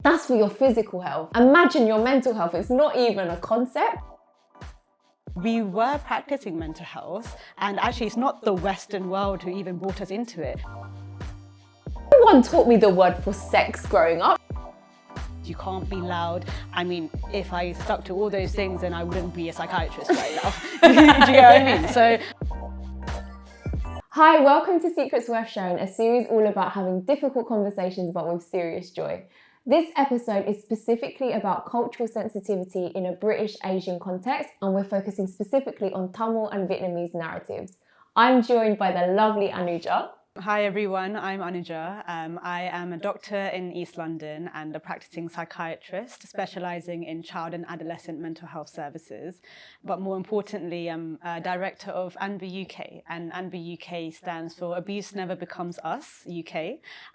That's for your physical health. Imagine your mental health. It's not even a concept. We were practicing mental health, and actually it's not the Western world who even brought us into it. No one taught me the word for sex growing up. You can't be loud. I mean, if I stuck to all those things, then I wouldn't be a psychiatrist right now. Do you get what I mean? So, hi, welcome to Secrets Worth Sharing, a series all about having difficult conversations but with serious joy. This episode is specifically about cultural sensitivity in a British Asian context, and we're focusing specifically on Tamil and Vietnamese narratives. I'm joined by the lovely Anuja. hi everyone, I'm Anuja. I am a doctor in East London and a practicing psychiatrist specialising in child and adolescent mental health services. But more importantly, I'm a Director of ANBU UK, and ANBU UK stands for Abuse Never Becomes Us UK,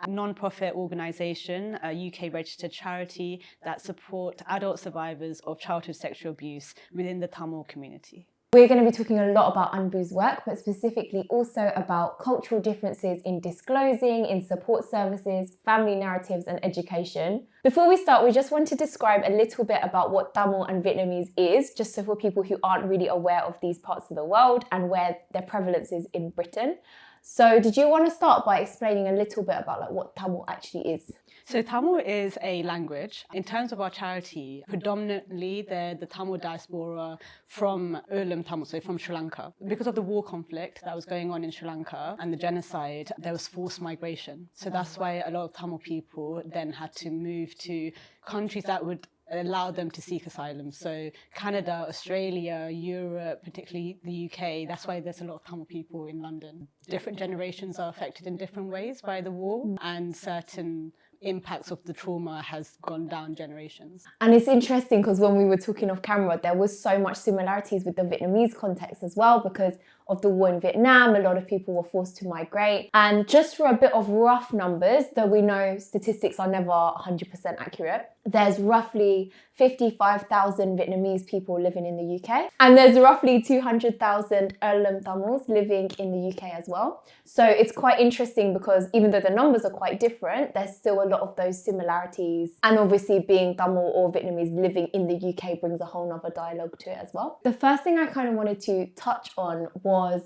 a non-profit organisation, a UK registered charity that support adult survivors of childhood sexual abuse within the Tamil community. We're going to be talking a lot about ANBU's work, but specifically also about cultural differences in disclosing, in support services, family narratives and education. Before we start, we just want to describe a little bit about what Tamil and Vietnamese is, just so for people who aren't really aware of these parts of the world and where their prevalence is in Britain. So did you want to start by explaining a little bit about what Tamil actually is? So Tamil is a language. In terms of our charity, predominantly the Tamil diaspora from Eelam Tamil, so from Sri Lanka. Because of the war conflict that was going on in Sri Lanka and the genocide, there was forced migration. So that's why a lot of Tamil people then had to move to countries that would allow them to seek asylum. So Canada, Australia, Europe, particularly the UK, that's why there's a lot of Tamil people in London. Different generations are affected in different ways by the war, and certain impacts of the trauma has gone down generations. And it's interesting because when we were talking off camera, there was so much similarities with the Vietnamese context as well, because of the war in Vietnam, a lot of people were forced to migrate. And just for a bit of rough numbers, though we know statistics are never 100% accurate, there's roughly 55,000 Vietnamese people living in the UK. And there's roughly 200,000 Eelam Tamils living in the UK as well. So it's quite interesting because even though the numbers are quite different, there's still a lot of those similarities. And obviously being Tamil or Vietnamese living in the UK brings a whole nother dialogue to it as well. The first thing I kind of wanted to touch on was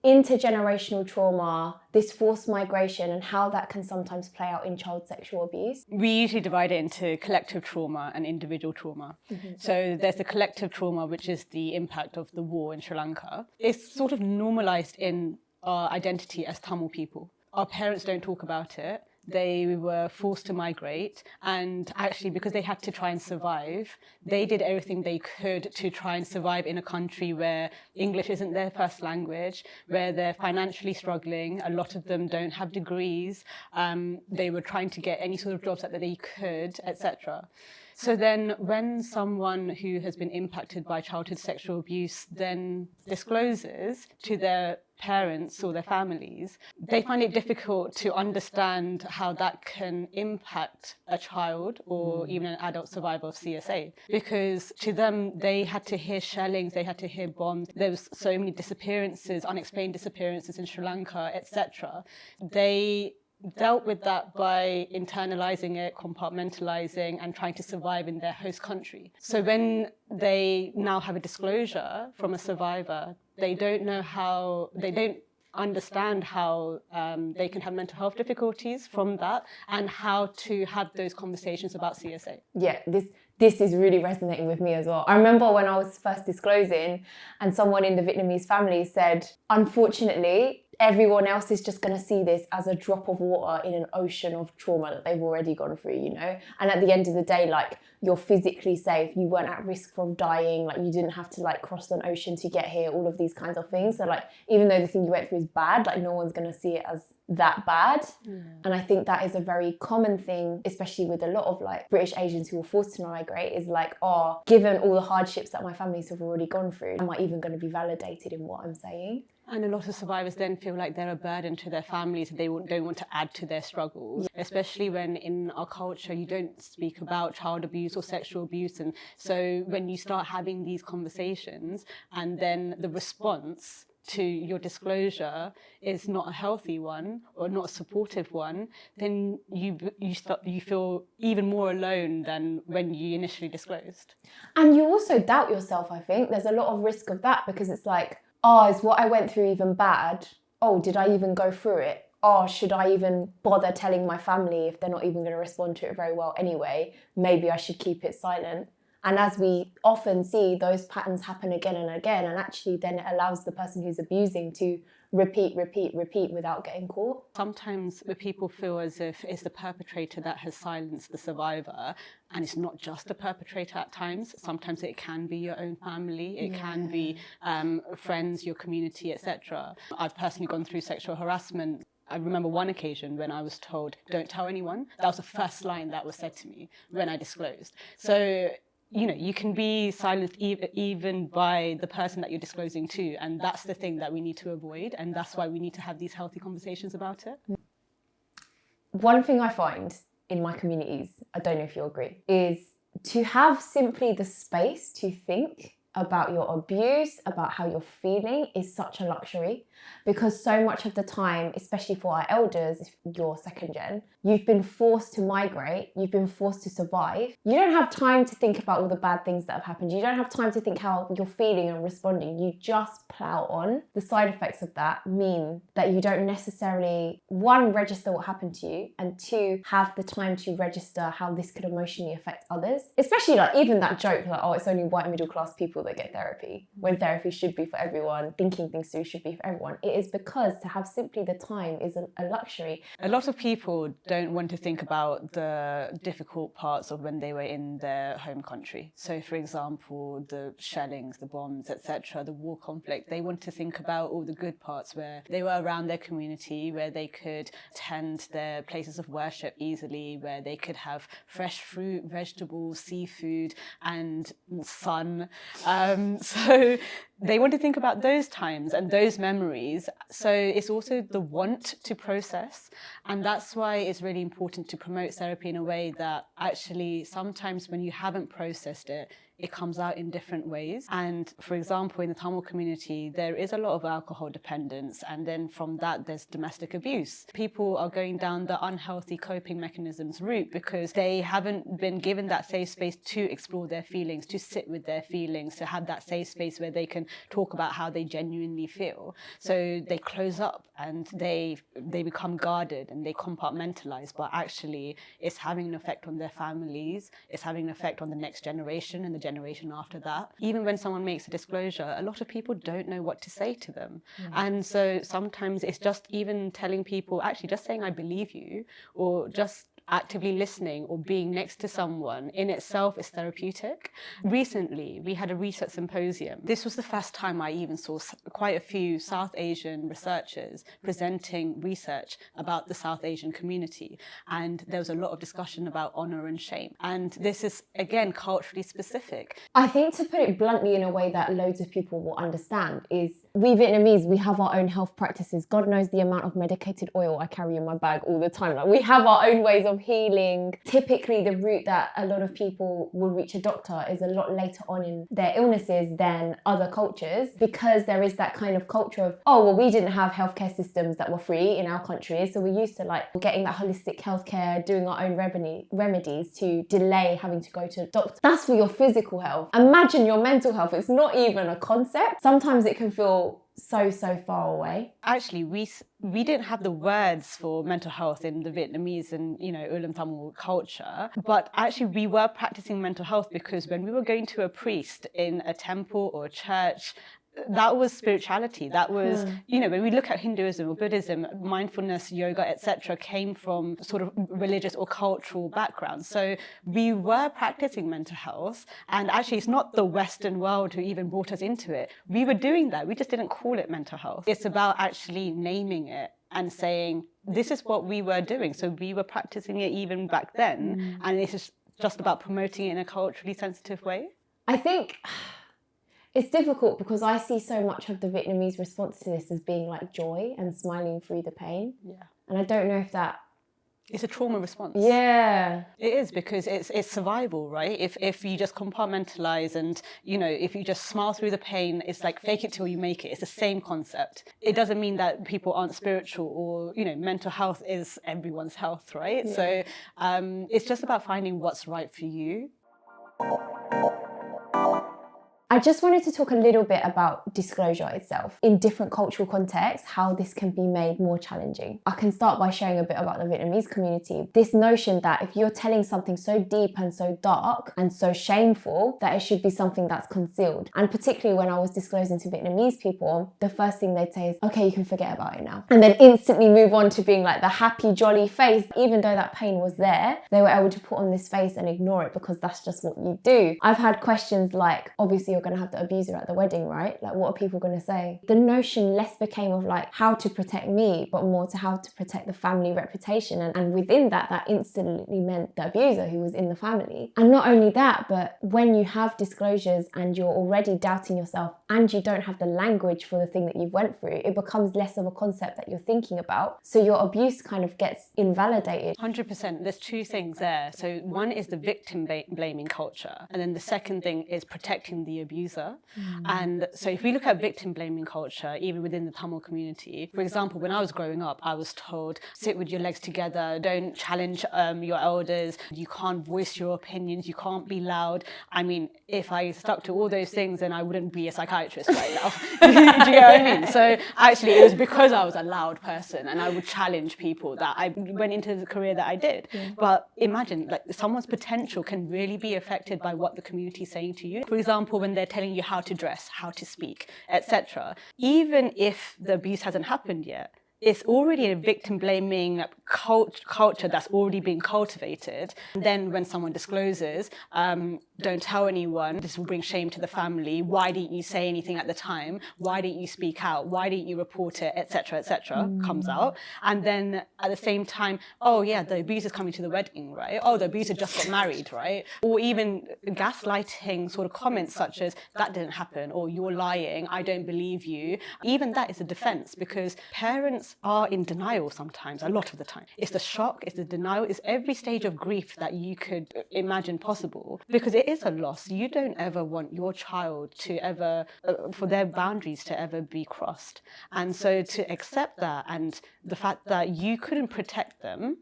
intergenerational trauma, this forced migration, and how that can sometimes play out in child sexual abuse. We usually divide it into collective trauma and individual trauma. So there's the collective trauma, which is the impact of the war in Sri Lanka. It's sort of normalised in our identity as Tamil people. Our parents don't talk about it. They were forced to migrate, and actually because they had to try and survive, they did everything they could to try and survive in a country where English isn't their first language, where they're financially struggling. A lot of them don't have degrees. They were trying to get any sort of jobs that they could, etc. So then when someone who has been impacted by childhood sexual abuse then discloses to their parents or their families, they find it difficult to understand how that can impact a child or even an adult survivor of CSA. Because to them, they had to hear shellings, they had to hear bombs. There was so many disappearances, unexplained disappearances in Sri Lanka, etc. They dealt with that by internalizing it, compartmentalizing, and trying to survive in their host country. So when they now have a disclosure from a survivor, they don't understand how they can have mental health difficulties from that, and how to have those conversations about CSA. Yeah, this is really resonating with me as well. I remember when I was first disclosing and someone in the Vietnamese family said, unfortunately, everyone else is just going to see this as a drop of water in an ocean of trauma that they've already gone through, you know? And at the end of the day, like, you're physically safe, you weren't at risk from dying, like, you didn't have to, like, cross an ocean to get here, all of these kinds of things. So, like, even though the thing you went through is bad, like, no one's going to see it as that bad. And I think that is a very common thing, especially with a lot of, like, British Asians who were forced to migrate, is like, oh, given all the hardships that my families have already gone through, am I even going to be validated in what I'm saying? And a lot of survivors then feel like they're a burden to their families and they don't want to add to their struggles, especially when in our culture you don't speak about child abuse or sexual abuse. And so when you start having these conversations and then the response to your disclosure is not a healthy one or not a supportive one, then you feel even more alone than when you initially disclosed. And you also doubt yourself, I think. There's a lot of risk of that because it's like, oh, is what I went through even bad? Oh, did I even go through it? Oh, should I even bother telling my family if they're not even going to respond to it very well anyway? Maybe I should keep it silent. And as we often see, those patterns happen again and again. And actually then it allows the person who's abusing to repeat without getting caught. Sometimes people feel as if it's the perpetrator that has silenced the survivor, and it's not just a perpetrator at times. Sometimes it can be your own family, it can be friends, your community, etc. I've personally gone through sexual harassment. I remember one occasion when I was told, don't tell anyone. That was the first line that was said to me when I disclosed. So, you know, you can be silenced even by the person that you're disclosing to. And that's the thing that we need to avoid. And that's why we need to have these healthy conversations about it. One thing I find in my communities, I don't know if you agree, is to have simply the space to think about your abuse, about how you're feeling is such a luxury, because so much of the time, especially for our elders, if you're second gen, you've been forced to migrate, you've been forced to survive. You don't have time to think about all the bad things that have happened. You don't have time to think how you're feeling and responding. You just plow on. The side effects of that mean that you don't necessarily, one, register what happened to you, and two, have the time to register how this could emotionally affect others. Especially like even that joke, like, oh, it's only white middle class people that get therapy, when therapy should be for everyone, thinking things through should be for everyone. It is because to have simply the time is a luxury. A lot of people don't want to think about the difficult parts of when they were in their home country. So, for example, the shellings, the bombs, etc., the war conflict. They want to think about all the good parts where they were around their community, where they could attend their places of worship easily, where they could have fresh fruit, vegetables, seafood, and sun. So they want to think about those times and those memories. So it's also the want to process. And that's why it's really important to promote therapy in a way that actually sometimes when you haven't processed it, it comes out in different ways. And for example, in the Tamil community, there is a lot of alcohol dependence. And then from that, there's domestic abuse. People are going down the unhealthy coping mechanisms route because they haven't been given that safe space to explore their feelings, to sit with their feelings, to have that safe space where they can talk about how they genuinely feel. So they close up and they become guarded and they compartmentalize, but actually it's having an effect on their families, it's having an effect on the next generation and the generation after that. Even when someone makes a disclosure, a lot of people don't know what to say to them. And so sometimes it's just even telling people, actually just saying I believe you, or just actively listening or being next to someone in itself is therapeutic. Recently, we had a research symposium. This was the first time I even saw quite a few South Asian researchers presenting research about the South Asian community. And there was a lot of discussion about honor and shame. And this is, again, culturally specific. I think to put it bluntly in a way that loads of people will understand is we Vietnamese, we have our own health practices. God knows the amount of medicated oil I carry in my bag all the time. Like, we have our own ways of healing. Typically, the route that a lot of people will reach a doctor is a lot later on in their illnesses than other cultures, because there is that kind of culture of, oh, well, we didn't have healthcare systems that were free in our country. So we're used to like getting that holistic healthcare, doing our own remedies to delay having to go to a doctor. That's for your physical health. Imagine your mental health. It's not even a concept. Sometimes it can feel so far away. Actually, we didn't have the words for mental health in the Vietnamese and, Eelam Tamil culture, but actually we were practicing mental health because when we were going to a priest in a temple or a church, that was spirituality. That was, when we look at Hinduism or Buddhism, mindfulness, yoga, etc., came from sort of religious or cultural backgrounds. So we were practicing mental health, and actually it's not the Western world who even brought us into it. We were doing that. We just didn't call it mental health. It's about actually naming it and saying, this is what we were doing. So we were practicing it even back then, and it's just about promoting it in a culturally sensitive way. I think it's difficult because I see so much of the Vietnamese response to this as being like joy and smiling through the pain. Yeah. And I don't know if that It's a trauma response. Yeah. It is, because it's survival, right? If you just compartmentalize and, if you just smile through the pain, it's like fake it till you make it. It's the same concept. It doesn't mean that people aren't spiritual or, mental health is everyone's health, right? Yeah. So it's just about finding what's right for you. I just wanted to talk a little bit about disclosure itself in different cultural contexts, how this can be made more challenging. I can start by sharing a bit about the Vietnamese community. This notion that if you're telling something so deep and so dark and so shameful, that it should be something that's concealed. And particularly when I was disclosing to Vietnamese people, the first thing they'd say is, okay, you can forget about it now. And then instantly move on to being like the happy, jolly face. Even though that pain was there, they were able to put on this face and ignore it because that's just what you do. I've had questions like, obviously you're going to have the abuser at the wedding, right? Like, what are people going to say? The notion less became of like how to protect me, but more to how to protect the family reputation. And within that instantly meant the abuser who was in the family. And not only that, but when you have disclosures and you're already doubting yourself and you don't have the language for the thing that you've went through, it becomes less of a concept that you're thinking about. So your abuse kind of gets invalidated. 100%. There's two things there. So one is the victim blaming culture. And then the second thing is protecting the abuser. And so if we look at victim blaming culture, even within the Tamil community, for example, when I was growing up, I was told, sit with your legs together, don't challenge your elders, you can't voice your opinions, you can't be loud. I mean, if I stuck to all those things, then I wouldn't be a psychiatrist right now. Do you get what I mean? So actually, it was because I was a loud person and I would challenge people that I went into the career that I did. Yeah. But imagine, like, someone's potential can really be affected by what the community is saying to you. For example, when they're telling you how to dress, how to speak, etc. Even if the abuse hasn't happened yet, it's already a victim blaming culture that's already been cultivated. And then when someone discloses, don't tell anyone, this will bring shame to the family, why didn't you say anything at the time, why didn't you speak out, why didn't you report it, etc., comes out. And then at the same time, oh yeah, the abuser's coming to the wedding, right? Oh, the abuser just got married, right? Or even gaslighting sort of comments such as, that didn't happen, or you're lying, I don't believe you. Even that is a defense, because parents are in denial sometimes, a lot of the time. It's the shock, it's the denial, it's every stage of grief that you could imagine possible, because it is a loss. You don't ever want your child to ever, for their boundaries to ever be crossed. And so to accept that and the fact that you couldn't protect them,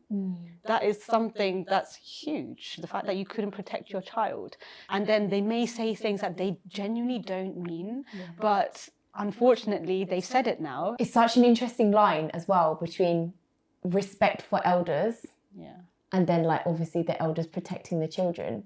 that is something that's huge. The fact that you couldn't protect your child. And then they may say things that they genuinely don't mean, but unfortunately, they've said it now. It's such an interesting line as well between respect for elders and then, like, obviously the elders protecting the children.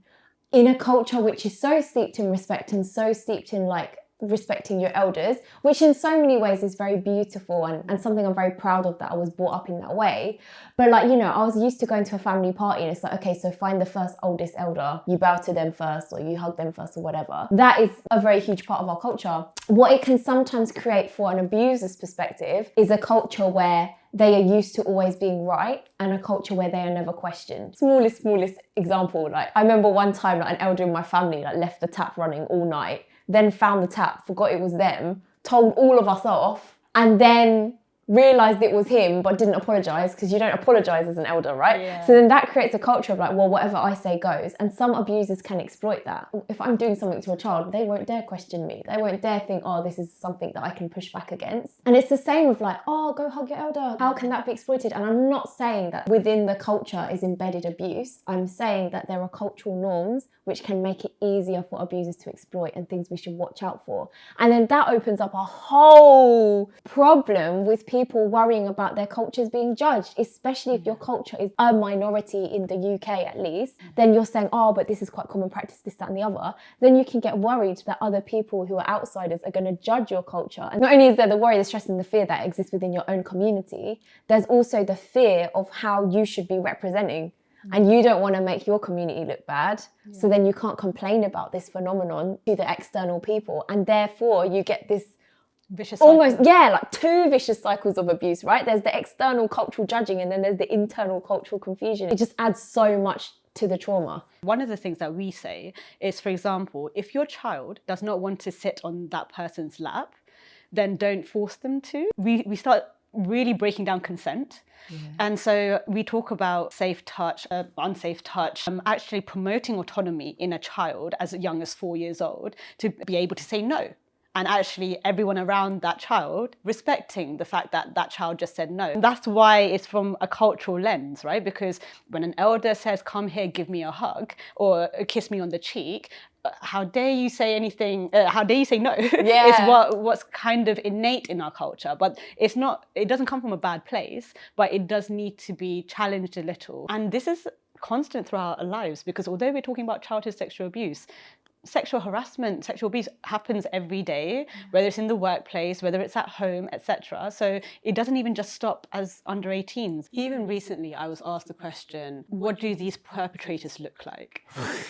In a culture which is so steeped in respect and so steeped in, like, respecting your elders, which in so many ways is very beautiful and something I'm very proud of, that I was brought up in that way. But like, I was used to going to a family party and it's like, okay, so find the first oldest elder, you bow to them first or you hug them first or whatever. That is a very huge part of our culture. What it can sometimes create for an abuser's perspective is a culture where they are used to always being right and a culture where they are never questioned. Smallest example, like I remember one time like an elder in my family like left the tap running all night, then found the tap, forgot it was them, told all of us off, and then realised it was him but didn't apologise, because you don't apologise as an elder, right? Yeah. So then that creates a culture of like, well, whatever I say goes. And some abusers can exploit that. If I'm doing something to a child, they won't dare question me. They won't dare think, oh, this is something that I can push back against. And it's the same with like, oh, go hug your elder. How can that be exploited? And I'm not saying that within the culture is embedded abuse. I'm saying that there are cultural norms which can make it easier for abusers to exploit and things we should watch out for. And then that opens up a whole problem with people worrying about their cultures being judged, especially if your culture is a minority in the UK at least. Then you're saying, oh, but this is quite common practice, this, that and the other. Then you can get worried that other people who are outsiders are going to judge your culture. And not only is there the worry, the stress and the fear that exists within your own community, there's also the fear of how you should be representing. And you don't want to make your community look bad. Yeah. So then you can't complain about this phenomenon to the external people. And therefore you get this vicious cycle. Almost, like two vicious cycles of abuse, right? There's the external cultural judging and then there's the internal cultural confusion. It just adds so much to the trauma. One of the things that we say is, for example, if your child does not want to sit on that person's lap, then don't force them to. We start really breaking down consent. And so we talk about safe touch, unsafe touch, actually promoting autonomy in a child as young as 4 years old to be able to say no. And actually everyone around that child respecting the fact that that child just said no. And that's why it's from a cultural lens, right? Because when an elder says, come here, give me a hug, or kiss me on the cheek, how dare you say anything, how dare you say no? Yeah. It's what's kind of innate in our culture. But it's not, it doesn't come from a bad place, but it does need to be challenged a little. And this is constant throughout our lives, because although we're talking about childhood sexual abuse, sexual harassment, sexual abuse happens every day, whether it's in the workplace, whether it's at home, etc. So it doesn't even just stop as under 18s. Even recently, I was asked the question, what do these perpetrators look like?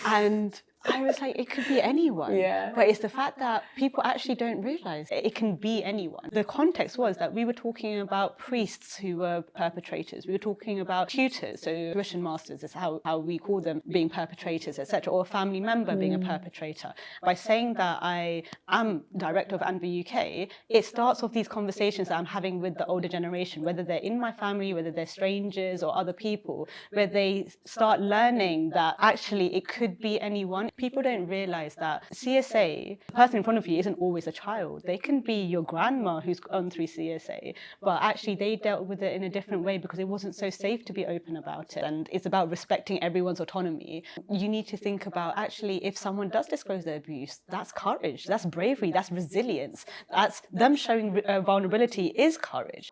And I was like, it could be anyone. Yeah. But it's the fact that people actually don't realize it can be anyone. The context was that we were talking about priests who were perpetrators. We were talking about tutors, so tuition masters is how we call them, being perpetrators, etc., or a family member being a perpetrator. By saying that I am Director of ANBU UK, it starts off these conversations that I'm having with the older generation, whether they're in my family, whether they're strangers or other people, where they start learning that actually it could be anyone. People don't realize that CSA, the person in front of you isn't always a child. They can be your grandma who's gone through CSA, but actually they dealt with it in a different way because it wasn't so safe to be open about it. And it's about respecting everyone's autonomy. You need to think about, actually, if someone does disclose their abuse, that's courage, that's bravery, that's resilience. That's them showing vulnerability is courage.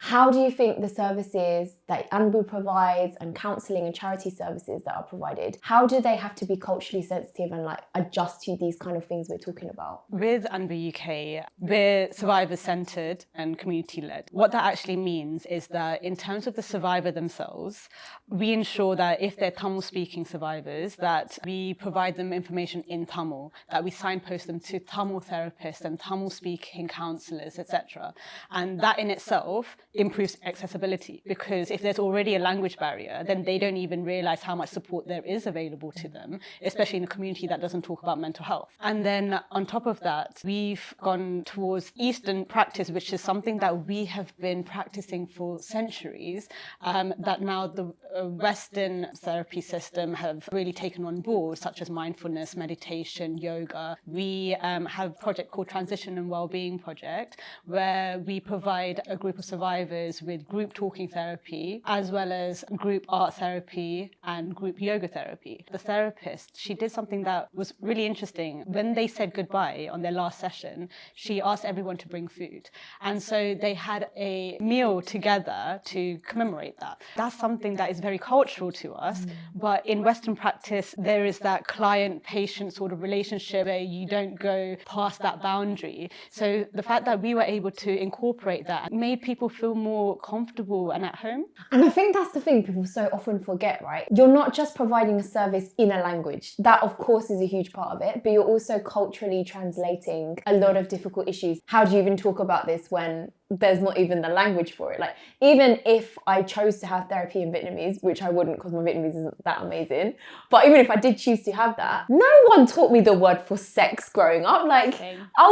How do you think the services that ANBU provides and counselling and charity services that are provided, how do they have to be culturally sensitive and like adjust to these kind of things we're talking about? With ANBU UK, we're survivor-centred and community-led. What that actually means is that in terms of the survivor themselves, we ensure that if they're Tamil-speaking survivors, that we provide them information in Tamil, that we signpost them to Tamil therapists and Tamil-speaking counsellors, etc. And that in itself improves accessibility, because if there's already a language barrier, then they don't even realise how much support there is available to them, especially in a community that doesn't talk about mental health. And then on top of that, we've gone towards Eastern practice, which is something that we have been practicing for centuries, that now the Western therapy system have really taken on board, such as mindfulness, meditation, yoga. We have a project called Transition and Wellbeing Project, where we provide a group of survivors with group talking therapy, as well as group art therapy and group yoga therapy. The therapist, she did something that was really interesting. When they said goodbye on their last session, she asked everyone to bring food. And so they had a meal together to commemorate that. That's something that is very cultural to us. But in Western practice, there is that client-patient sort of relationship where you don't go past that boundary. So the fact that we were able to incorporate that made people feel more comfortable and at home. And I think that's the thing people so often forget, right? You're not just providing a service in a language. That, of course, is a huge part of it, but you're also culturally translating a lot of difficult issues. How do you even talk about this when there's not even the language for it? Like, even if I chose to have therapy in Vietnamese, which I wouldn't because my Vietnamese isn't that amazing, but even if I did choose to have that, no one taught me the word for sex growing up. Like, Same. I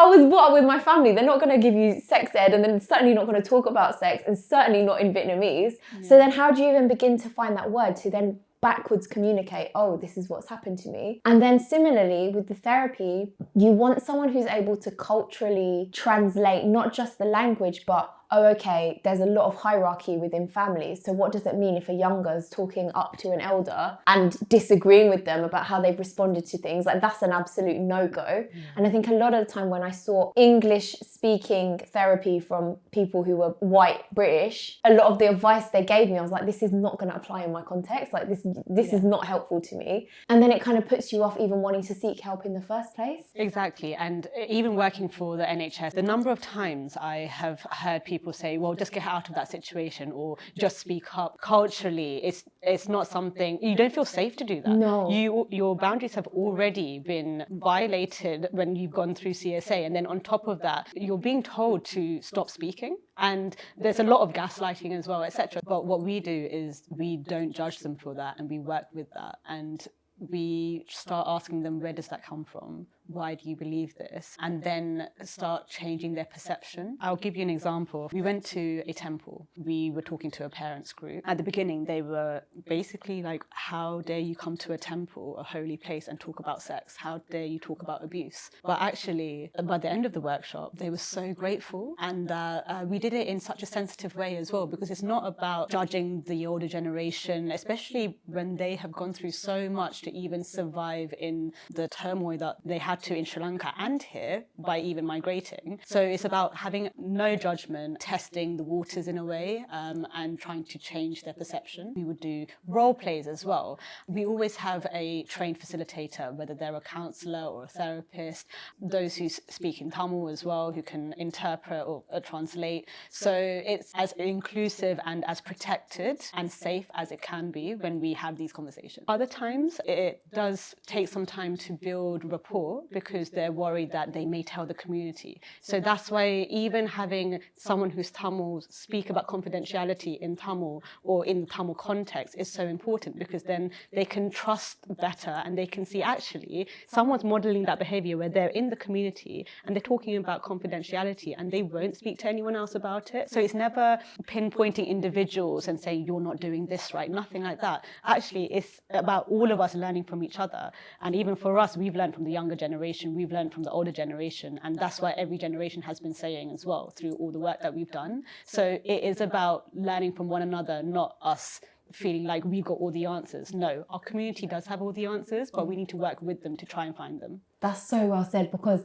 was brought up with my family. They're not going to give you sex ed, and then certainly not going to talk about sex, and certainly not in Vietnamese. Yeah. So then how do you even begin to find that word to then backwards communicate, oh, this is what's happened to me? And then similarly with the therapy, you want someone who's able to culturally translate not just the language, but oh, okay, there's a lot of hierarchy within families. So what does it mean if a younger's talking up to an elder and disagreeing with them about how they've responded to things? Like, that's an absolute no-go. And I think a lot of the time when I saw English-speaking therapy from people who were white British, a lot of the advice they gave me, I was like, this is not going to apply in my context. Like, this is not helpful to me. And then it kind of puts you off even wanting to seek help in the first place. Exactly. And even working for the NHS, the number of times I have heard people say, well, just get out of that situation or just speak up. Culturally, it's not something, you don't feel safe to do that. No. Your boundaries have already been violated when you've gone through CSA. And then on top of that, you're being told to stop speaking. And there's a lot of gaslighting as well, etc. But what we do is we don't judge them for that, and we work with that. And we start asking them, where does that come from? why do you believe this? And then start changing their perception. I'll give you an example. We went to a temple. We were talking to a parents group. At the beginning, they were basically like, how dare you come to a temple, a holy place, and talk about sex? How dare you talk about abuse? But actually, by the end of the workshop, they were so grateful. And we did it in such a sensitive way as well, because it's not about judging the older generation, especially when they have gone through so much to even survive in the turmoil that they had to in Sri Lanka and here by even migrating. So it's about having no judgment, testing the waters in a way, and trying to change their perception. We would do role plays as well. We always have a trained facilitator, whether they're a counsellor or a therapist, those who speak in Tamil as well, who can interpret or translate. So it's as inclusive and as protected and safe as it can be when we have these conversations. Other times, it does take some time to build rapport because they're worried that they may tell the community. So that's why even having someone who's Tamil speak about confidentiality in Tamil or in the Tamil context is so important, because then they can trust better and they can see actually someone's modeling that behavior where they're in the community and they're talking about confidentiality and they won't speak to anyone else about it. So it's never pinpointing individuals and saying you're not doing this right, nothing like that. Actually, it's about all of us learning from each other. And even for us, we've learned from the younger generation, we've learned from the older generation, and that's why every generation has been saying as well through all the work that we've done. So it is about learning from one another, not us feeling like we've got all the answers. No, our community does have all the answers, but we need to work with them to try and find them. That's so well said, because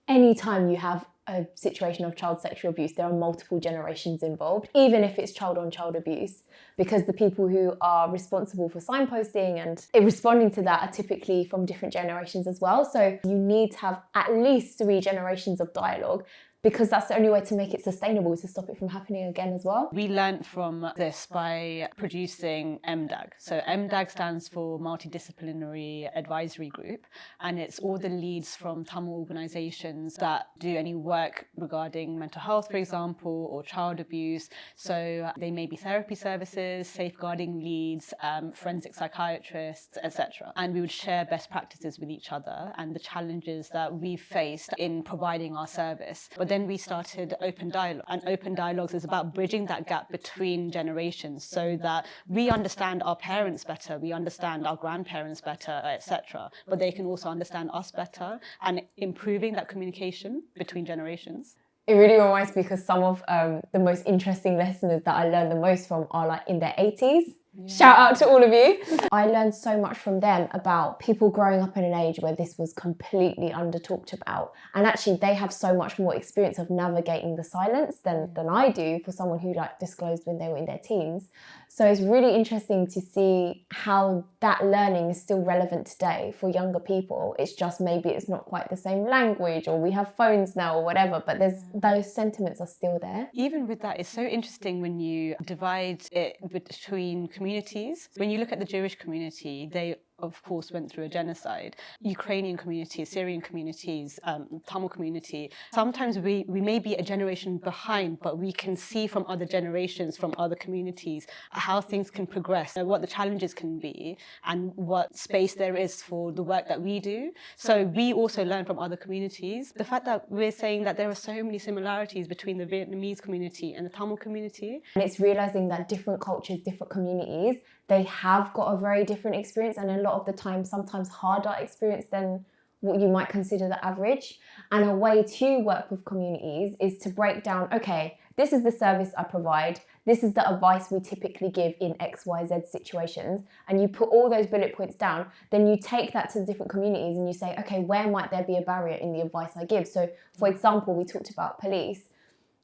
anytime you have a situation of child sexual abuse, there are multiple generations involved, even if it's child on child abuse, because the people who are responsible for signposting and responding to that are typically from different generations as well. So you need to have at least 3 generations of dialogue, because that's the only way to make it sustainable, to stop it from happening again as well. We learned from this by producing MDAG. So MDAG stands for Multidisciplinary Advisory Group, and it's all the leads from Tamil organisations that do any work regarding mental health, for example, or child abuse. So they may be therapy services, safeguarding leads, forensic psychiatrists, etc. And we would share best practices with each other and the challenges that we've faced in providing our service. But then we started open dialogue, and open dialogues is about bridging that gap between generations so that we understand our parents better, we understand our grandparents better, etc. But they can also understand us better, and improving that communication between generations. It really reminds me, because some of the most interesting lessons that I learned the most from are like in their 80s. Yeah. Shout out to all of you. I learned so much from them about people growing up in an age where this was completely under talked about. And actually they have so much more experience of navigating the silence than I do, for someone who like disclosed when they were in their teens. So it's really interesting to see how that learning is still relevant today for younger people. It's just maybe it's not quite the same language, or we have phones now or whatever, but those sentiments are still there. Even with that, it's so interesting when you divide it between communities. When you look at the Jewish community, they of course went through a genocide. Ukrainian communities, Syrian communities, Tamil community. Sometimes we may be a generation behind, but we can see from other generations, from other communities, how things can progress, what the challenges can be, and what space there is for the work that we do. So we also learn from other communities. The fact that we're saying that there are so many similarities between the Vietnamese community and the Tamil community. And it's realizing that different cultures, different communities, they have got a very different experience, and a lot of the time sometimes harder experience than what you might consider the average. And a way to work with communities is to break down, okay, this is the service I provide, this is the advice we typically give in XYZ situations, and you put all those bullet points down. Then you take that to the different communities and you say, okay, where might there be a barrier in the advice I give? So for example, we talked about police.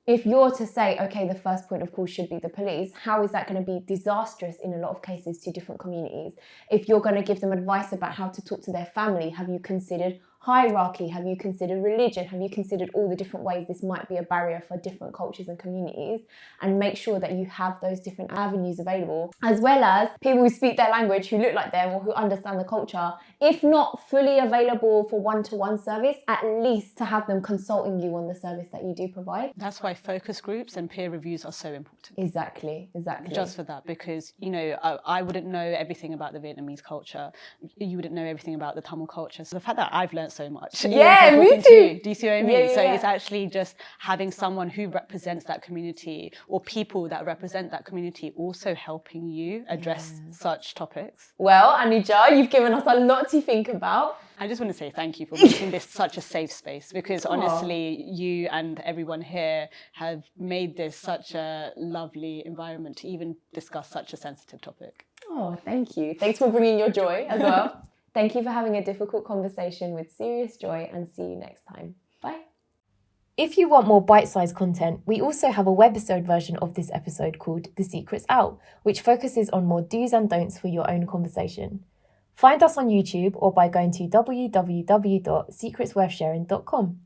If you're to say, okay, the first point of call should be the police, how is that going to be disastrous in a lot of cases to different communities? If you're going to give them advice about how to talk to their family, have you considered hierarchy? Have you considered religion? Have you considered all the different ways this might be a barrier for different cultures and communities? And make sure that you have those different avenues available, as well as people who speak their language, who look like them or who understand the culture, if not fully available for one-to-one service, at least to have them consulting you on the service that you do provide. That's why focus groups and peer reviews are so important. Exactly. Just for that, because, you know, I wouldn't know everything about the Vietnamese culture. You wouldn't know everything about the Tamil culture. So the fact that I've learned learned so much. Yeah, even me talking to too. you. Do you see what I mean? Yeah, So yeah. it's actually just having someone who represents that community or people that represent that community also helping you address such topics. Well, Anuja, you've given us a lot to think about. I just want to say thank you for making this such a safe space, because honestly, you and everyone here have made this such a lovely environment to even discuss such a sensitive topic. Oh, thank you. Thanks for bringing your joy as well. Thank you for having a difficult conversation with serious joy, and see you next time. Bye. If you want more bite-sized content, we also have a webisode version of this episode called The Secret's Out, which focuses on more do's and don'ts for your own conversation. Find us on YouTube or by going to www.secretsworthsharing.com.